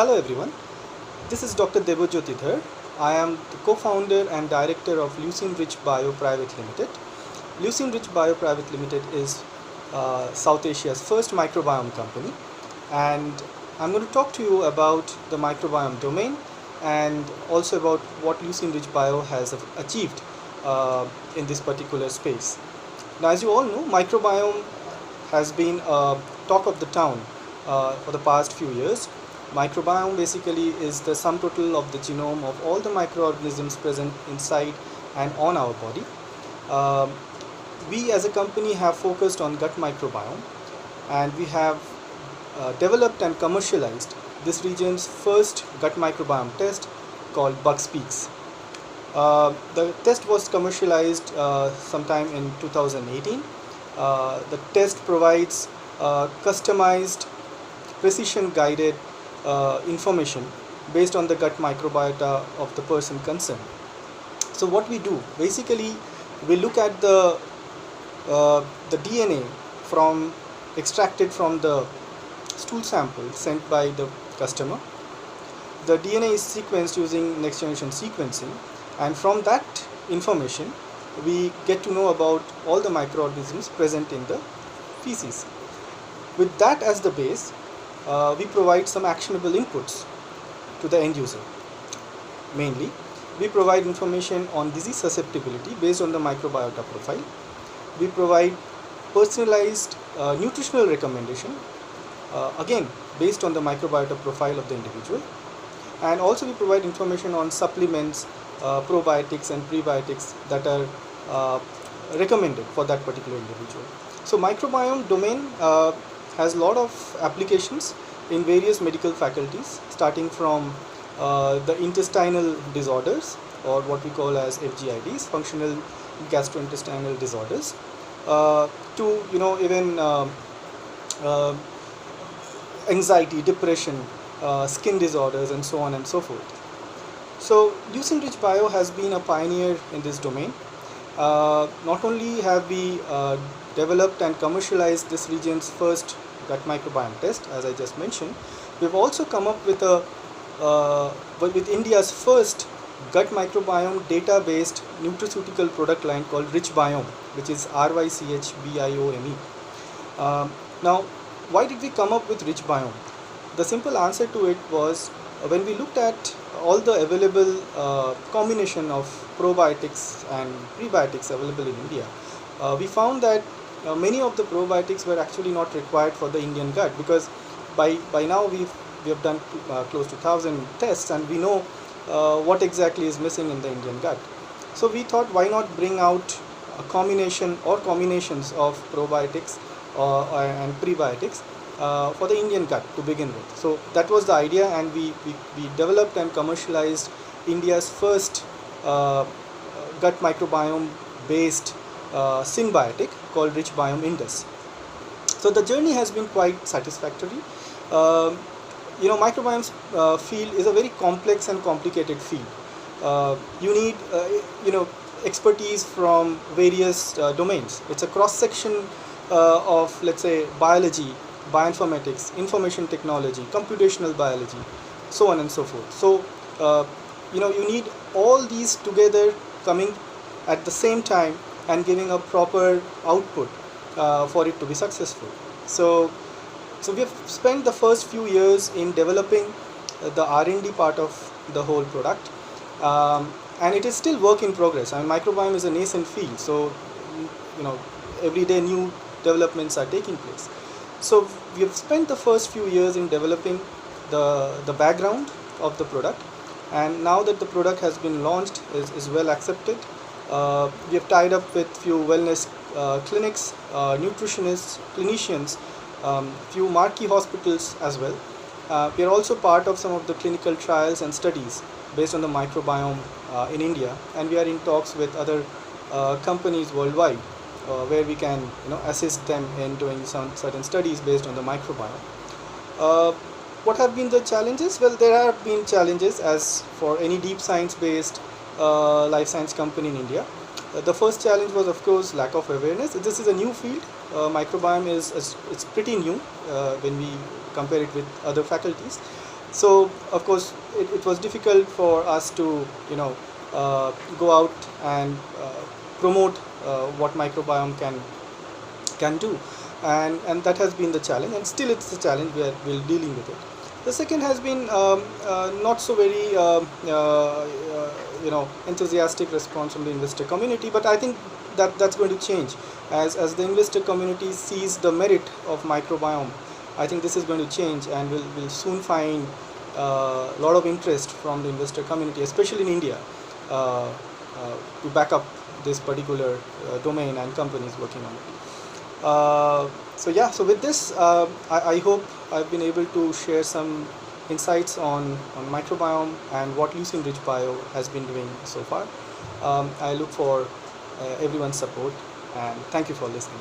Hello everyone, this is Dr. Debojyoti Dhar. I am the co-founder and director of Leucine Rich Bio Private Limited. Leucine Rich Bio Private Limited is South Asia's first microbiome company, and I'm going to talk to you about the microbiome domain and also about what Leucine Rich Bio has achieved in this particular space. Now, as you all know, microbiome has been a talk of the town for the past few years. Microbiome basically is the sum total of the genome of all the microorganisms present inside and on our body. We as a company have focused on gut microbiome, and we have developed and commercialized this region's first gut microbiome test called BugSpeaks. The test was commercialized sometime in 2018. The test provides customized, precision-guided information based on the gut microbiota of the person concerned. So what we do, basically, we look at the DNA extracted from the stool sample sent by the customer. The DNA is sequenced using next generation sequencing, and from that information we get to know about all the microorganisms present in the feces. With that as the base, we provide some actionable inputs to the end user. Mainly, we provide information on disease susceptibility based on the microbiota profile. We provide personalized nutritional recommendation, again based on the microbiota profile of the individual. And also we provide information on supplements, probiotics and prebiotics that are recommended for that particular individual. So microbiome domain has a lot of applications in various medical faculties, starting from the intestinal disorders, or what we call as FGIDs, functional gastrointestinal disorders, to even anxiety, depression, skin disorders, and so on and so forth. So Leucine Rich Bio has been a pioneer in this domain. Not only have we developed and commercialized this region's first gut microbiome test, as I just mentioned, we've also come up with with India's first gut microbiome data-based nutraceutical product line called Rich Biome, which is RYCHBIOME. Now, why did we come up with Rich Biome? The simple answer to it was when we looked at all the available combination of probiotics and prebiotics available in India, we found that many of the probiotics were actually not required for the Indian gut, because by now we have done close to 1,000 tests, and we know what exactly is missing in the Indian gut. So we thought, why not bring out a combination or combinations of probiotics and prebiotics for the Indian gut to begin with. So that was the idea, and we developed and commercialized India's first gut microbiome based symbiotic called Rich Biome Indus. So the journey has been quite satisfactory. Microbiome field is a very complex and complicated field. You need expertise from various domains. It's a cross section of, let's say, biology, bioinformatics, information technology, computational biology, so on and so forth. So you need all these together coming at the same time and giving a proper output for it to be successful. So we have spent the first few years in developing the R&D part of the whole product, and it is still work in progress. I mean, microbiome is a nascent field, so every day new developments are taking place. So we have spent the first few years in developing the background of the product, and now that the product has been launched, is well accepted, we have tied up with few wellness clinics, nutritionists, clinicians, few marquee hospitals as well. We are also part of some of the clinical trials and studies based on the microbiome in India, and we are in talks with other companies worldwide where we can assist them in doing some certain studies based on the microbiome. What have been the challenges? Well, there have been challenges, as for any deep science based life science company in India. The first challenge was, of course, lack of awareness. This is a new field. Microbiome it's pretty new when we compare it with other faculties. So of course it was difficult for us to go out and promote what microbiome can do, and that has been the challenge, and still it's a challenge. We're dealing with it. The second has been not so very enthusiastic response from the investor community, but I think that's going to change as the investor community sees the merit of microbiome. I think this is going to change, and we'll soon find a lot of interest from the investor community, especially in India, to back up this particular domain and companies working on it. So with this, I hope I've been able to share some insights on microbiome and what Leucine Rich Bio has been doing so far. I look for everyone's support, and thank you for listening.